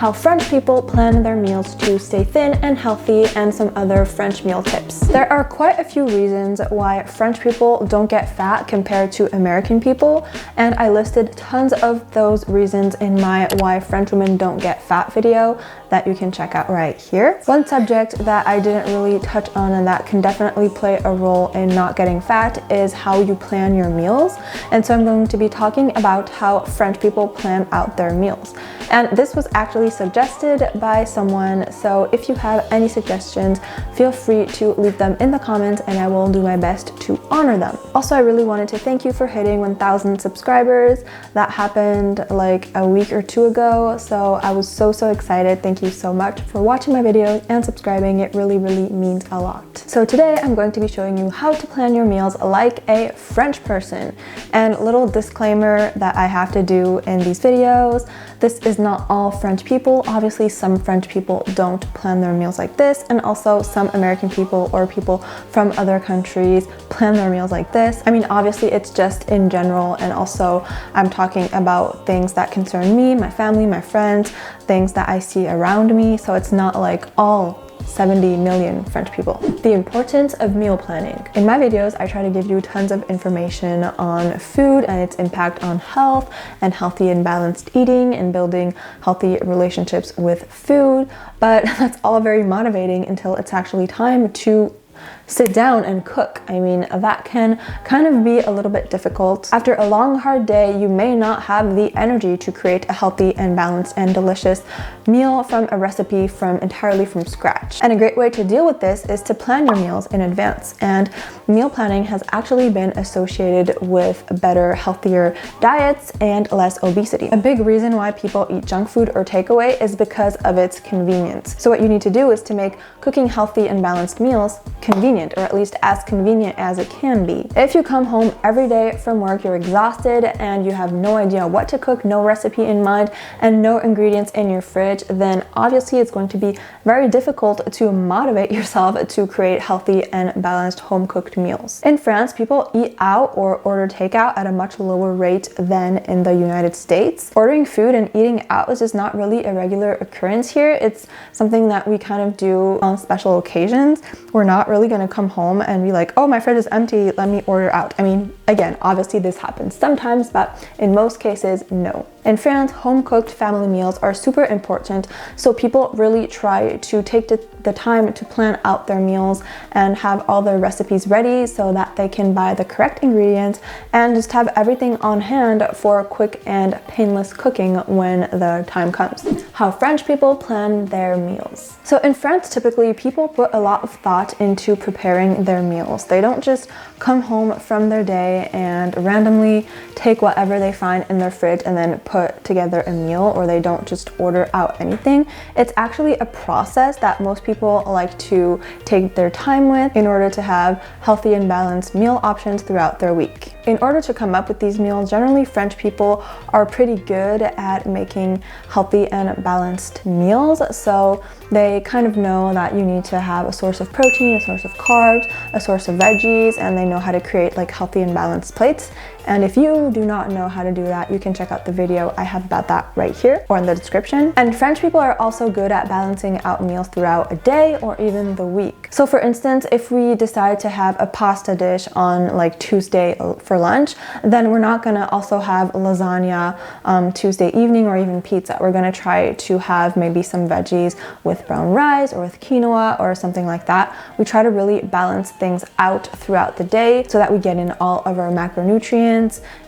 how French people plan their meals to stay thin and healthy, and some other French meal tips. There are quite a few reasons why French people don't get fat compared to American people, and I listed tons of those reasons in my Why French Women Don't Get Fat video that you can check out right here. One subject that I didn't really touch on and that can definitely play a role in not getting fat is how you plan your meals. And so I'm going to be talking about how French people plan out their meals. And this was actually suggested by someone, so if you have any suggestions, feel free to leave them in the comments and I will do my best to honor them. Also, I really wanted to thank you for hitting 1,000 subscribers. That happened like a week or two ago, so I was so excited. Thank you so much for watching my videos and subscribing. It really means a lot. So today I'm going to be showing you how to plan your meals like a French person. And little disclaimer that I have to do in these videos, this is not all French people. Obviously, some French people don't plan their meals like this, and also some American people or people from other countries plan their meals like this. I mean, obviously it's just in general, and also I'm talking about things that concern me, my family, my friends, things that I see around me, so it's not like all 70 million French people. The importance of meal planning. In my videos, I try to give you tons of information on food and its impact on health and healthy and balanced eating and building healthy relationships with food, but that's all very motivating until it's actually time to sit down and cook. I mean, that can kind of be a little bit difficult. After a long, hard day, you may not have the energy to create a healthy and balanced and delicious meal from a recipe entirely from scratch. And a great way to deal with this is to plan your meals in advance. And meal planning has actually been associated with better, healthier diets and less obesity. A big reason why people eat junk food or takeaway is because of its convenience. So what you need to do is to make cooking healthy and balanced meals convenient, or at least as convenient as it can be. If you come home every day from work, you're exhausted and you have no idea what to cook, no recipe in mind, and no ingredients in your fridge, then obviously it's going to be very difficult to motivate yourself to create healthy and balanced home-cooked meals. In France, people eat out or order takeout at a much lower rate than in the United States. Ordering food and eating out is just not really a regular occurrence here. It's something that we kind of do on special occasions. We're not really going to come home and be like, oh, my fridge is empty, let me order out. I mean, again, obviously this happens sometimes, but in most cases, no. In France, home-cooked family meals are super important, so people really try to take the time to plan out their meals and have all their recipes ready so that they can buy the correct ingredients and just have everything on hand for quick and painless cooking when the time comes. How French people plan their meals. So in France, typically people put a lot of thought into preparing their meals. They don't just come home from their day and randomly take whatever they find in their fridge and then put together a meal, or they don't just order out anything. It's actually a process that most people like to take their time with in order to have healthy and balanced meal options throughout their week. In order to come up with these meals, generally French people are pretty good at making healthy and balanced meals, so they kind of know that you need to have a source of protein, a source of carbs, a source of veggies, and they know how to create like healthy and balanced plates. And if you do not know how to do that, you can check out the video I have about that right here or in the description. And French people are also good at balancing out meals throughout a day or even the week. So for instance, if we decide to have a pasta dish on like Tuesday for lunch, then we're not gonna also have lasagna Tuesday evening or even pizza. We're gonna try to have maybe some veggies with brown rice or with quinoa or something like that. We try to really balance things out throughout the day so that we get in all of our macronutrients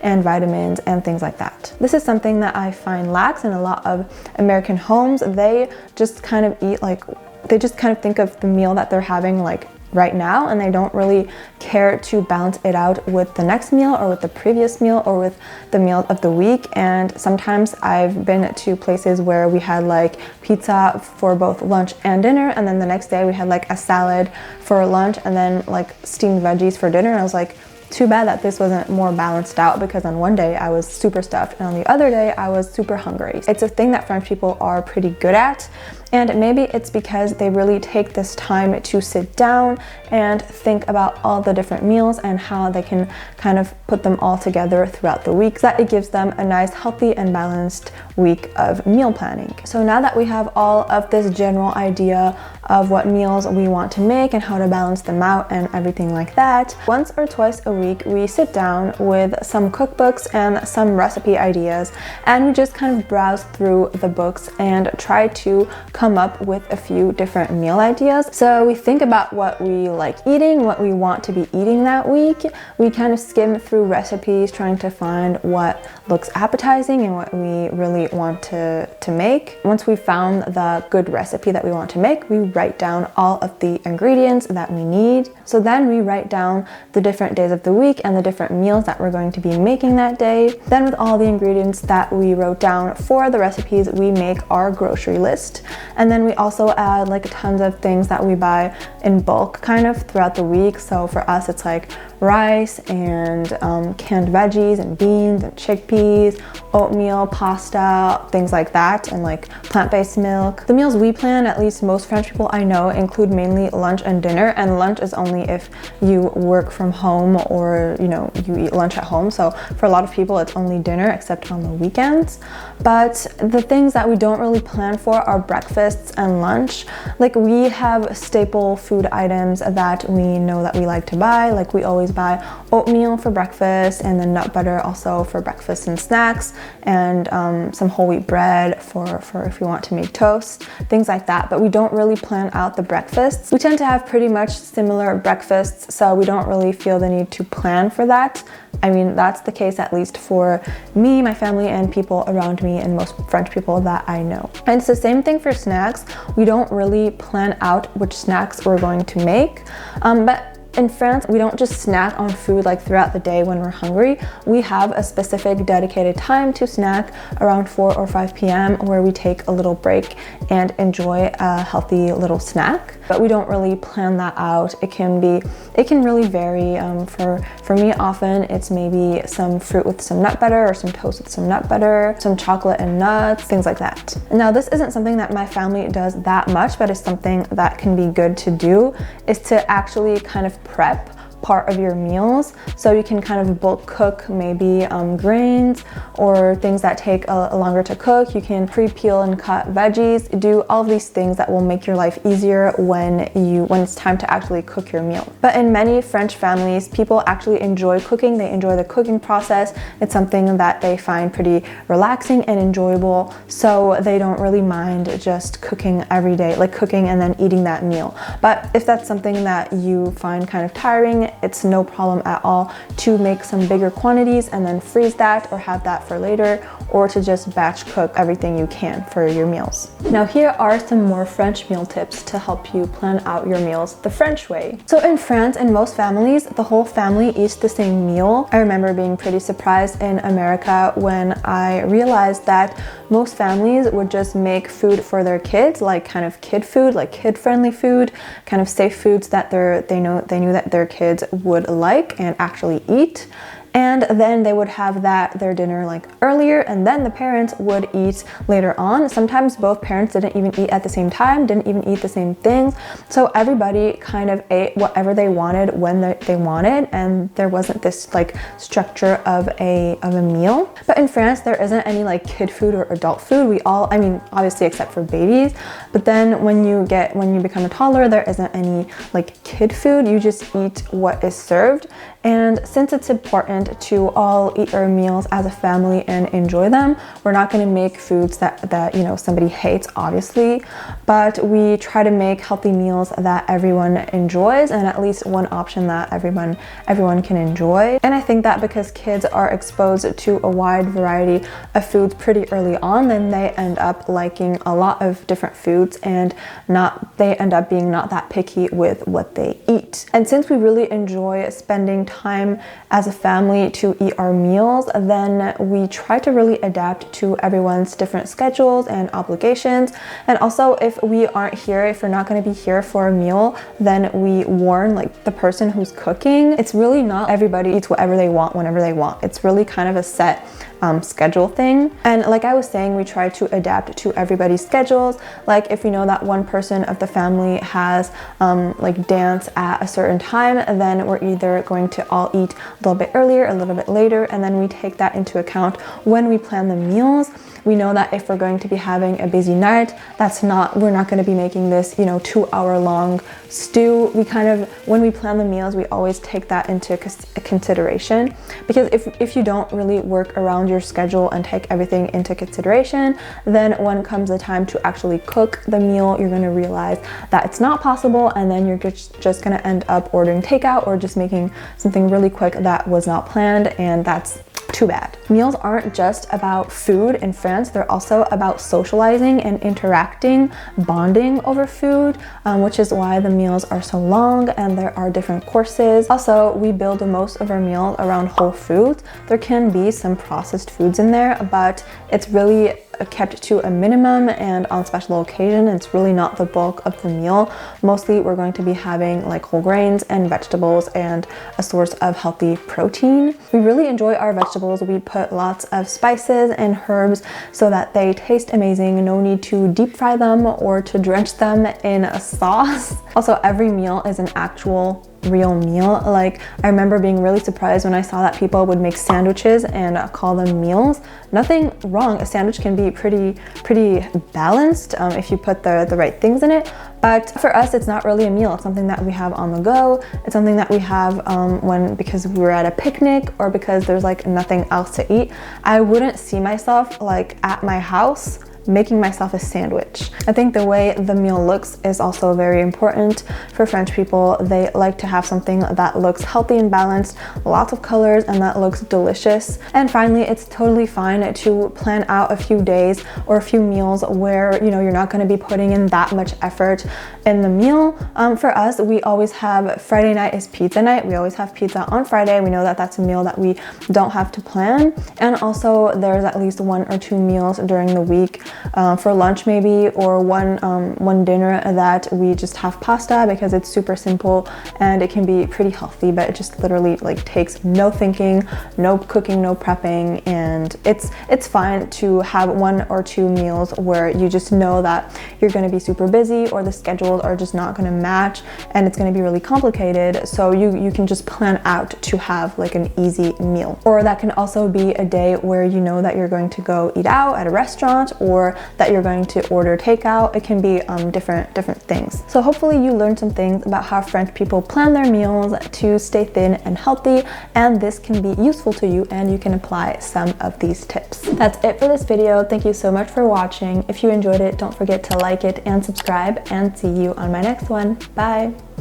and vitamins and things like that. This is something that I find lacks in a lot of American homes. They just kind of eat like, they just kind of think of the meal that they're having like right now, and they don't really care to balance it out with the next meal or with the previous meal or with the meal of the week. And sometimes I've been to places where we had like pizza for both lunch and dinner, and then the next day we had like a salad for lunch and then like steamed veggies for dinner, and I was like, too bad that this wasn't more balanced out, because on one day I was super stuffed and on the other day I was super hungry. It's a thing that French people are pretty good at, And maybe it's because they really take this time to sit down and think about all the different meals and how they can kind of put them all together throughout the week, so that it gives them a nice, healthy and balanced week of meal planning. So now that we have all of this general idea of what meals we want to make and how to balance them out and everything like that, once or twice a week we sit down with some cookbooks and some recipe ideas, and we just kind of browse through the books and try to come up with a few different meal ideas. So we think about what we like eating, what we want to be eating that week. We kind of skim through recipes trying to find what looks appetizing and what we really want to make. Once we found the good recipe that we want to make, we write down all of the ingredients that we need. So then we write down the different days of the week and the different meals that we're going to be making that day. Then with all the ingredients that we wrote down for the recipes, we make our grocery list. And then we also add like tons of things that we buy in bulk kind of throughout the week. So for us, it's like rice and canned veggies and beans and chickpeas, oatmeal, pasta, things like that, and like plant-based milk. The meals we plan, at least most French people I know, include mainly lunch and dinner, and lunch is only if you work from home or you eat lunch at home. So for a lot of people it's only dinner, except on the weekends. But the things that we don't really plan for are breakfasts and lunch. Like we have staple food items that we know that we like to buy. Like we always buy oatmeal for breakfast, and then nut butter also for breakfast and snacks, and some whole wheat bread for if you want to make toast, things like that. But we don't really plan out the breakfasts. We tend to have pretty much similar breakfasts, so we don't really feel the need to plan for that. I mean, that's the case at least for me, my family, and people around me, and most French people that I know. And it's the same thing for snacks. We don't really plan out which snacks we're going to make, but in France, we don't just snack on food like throughout the day when we're hungry. We have a specific dedicated time to snack around 4 or 5 p.m. where we take a little break and enjoy a healthy little snack. But we don't really plan that out. It can really vary. For me, often it's maybe some fruit with some nut butter, or some toast with some nut butter, some chocolate and nuts, things like that. Now, this isn't something that my family does that much, but it's something that can be good to do, is to actually kind of prep part of your meals. So you can kind of bulk cook maybe grains or things that take a longer to cook. You can pre-peel and cut veggies, do all of these things that will make your life easier when it's time to actually cook your meal. But in many French families, people actually enjoy cooking. They enjoy the cooking process. It's something that they find pretty relaxing and enjoyable, so they don't really mind just cooking every day, like cooking and then eating that meal. But if that's something that you find kind of tiring, it's no problem at all to make some bigger quantities and then freeze that or have that for later, or to just batch cook everything you can for your meals. Now here are some more French meal tips to help you plan out your meals the French way. So in France, in most families, the whole family eats the same meal. I remember being pretty surprised in America when I realized that most families would just make food for their kids, like kind of kid food, like kid-friendly food, kind of safe foods that they knew that their kids would like and actually eat. And then they would have their dinner like earlier, and then the parents would eat later on. Sometimes both parents didn't even eat at the same time, didn't even eat the same things. So everybody kind of ate whatever they wanted when they wanted, and there wasn't this like structure of a meal. But in France, there isn't any like kid food or adult food. I mean, obviously except for babies, but then when you become a toddler, there isn't any like kid food. You just eat what is served. And since it's important to all eat our meals as a family and enjoy them, we're not going to make foods that somebody hates, obviously, but we try to make healthy meals that everyone enjoys, and at least one option that everyone can enjoy. And I think that because kids are exposed to a wide variety of foods pretty early on, then they end up liking a lot of different foods, and they end up being not that picky with what they eat. And since we really enjoy spending time as a family to eat our meals, then we try to really adapt to everyone's different schedules and obligations. And also, if we're not going to be here for a meal, then we warn like the person who's cooking. It's really not everybody eats whatever they want whenever they want. It's really kind of a set schedule thing. And like I was saying, we try to adapt to everybody's schedules. Like if we know that one person of the family has like dance at a certain time, then we're either going to all eat a little bit earlier, a little bit later, and then we take that into account when we plan the meals. We know that if we're going to be having a busy night, we're not going to be making this, 2-hour long stew. When we plan the meals, we always take that into consideration, because if you don't really work around your schedule and take everything into consideration, then when comes the time to actually cook the meal, you're going to realize that it's not possible, and then you're just going to end up ordering takeout or just making something really quick that was not planned, and that's too bad. Meals aren't just about food in France, they're also about socializing and interacting, bonding over food, which is why the meals are so long and there are different courses. Also, we build most of our meals around whole foods. There can be some processed foods in there, but it's really kept to a minimum, and on special occasion it's really not the bulk of the meal. Mostly we're going to be having like whole grains and vegetables and a source of healthy protein. We really enjoy our vegetables. We put lots of spices and herbs so that they taste amazing. No need to deep fry them or to drench them in a sauce. Also, every meal is an actual real meal. Like, I remember being really surprised when I saw that people would make sandwiches and call them meals. Nothing wrong, a sandwich can be pretty balanced if you put the right things in it, but for us it's not really a meal. It's something that we have on the go. It's something that we have because we were at a picnic or because there's like nothing else to eat. I wouldn't see myself like at my house making myself a sandwich. I think the way the meal looks is also very important for French people. They like to have something that looks healthy and balanced, lots of colors, and that looks delicious. And finally, it's totally fine to plan out a few days or a few meals where you're not going to be putting in that much effort in the meal. For us, we always have Friday night is pizza night. We always have pizza on Friday. We know that that's a meal that we don't have to plan. And also there's at least 1 or 2 meals during the week for lunch maybe, or one dinner that we just have pasta because it's super simple and it can be pretty healthy, but it just literally like takes no thinking, no cooking, no prepping, and it's fine to have 1 or 2 meals where you just know that you're going to be super busy or the schedules are just not going to match and it's going to be really complicated, so you can just plan out to have like an easy meal. Or that can also be a day where you know that you're going to go eat out at a restaurant or that you're going to order takeout. It can be different things. So hopefully you learned some things about how French people plan their meals to stay thin and healthy, and this can be useful to you and you can apply some of these tips. That's it for this video. Thank you so much for watching. If you enjoyed it, don't forget to like it and subscribe, and see you on my next one. Bye!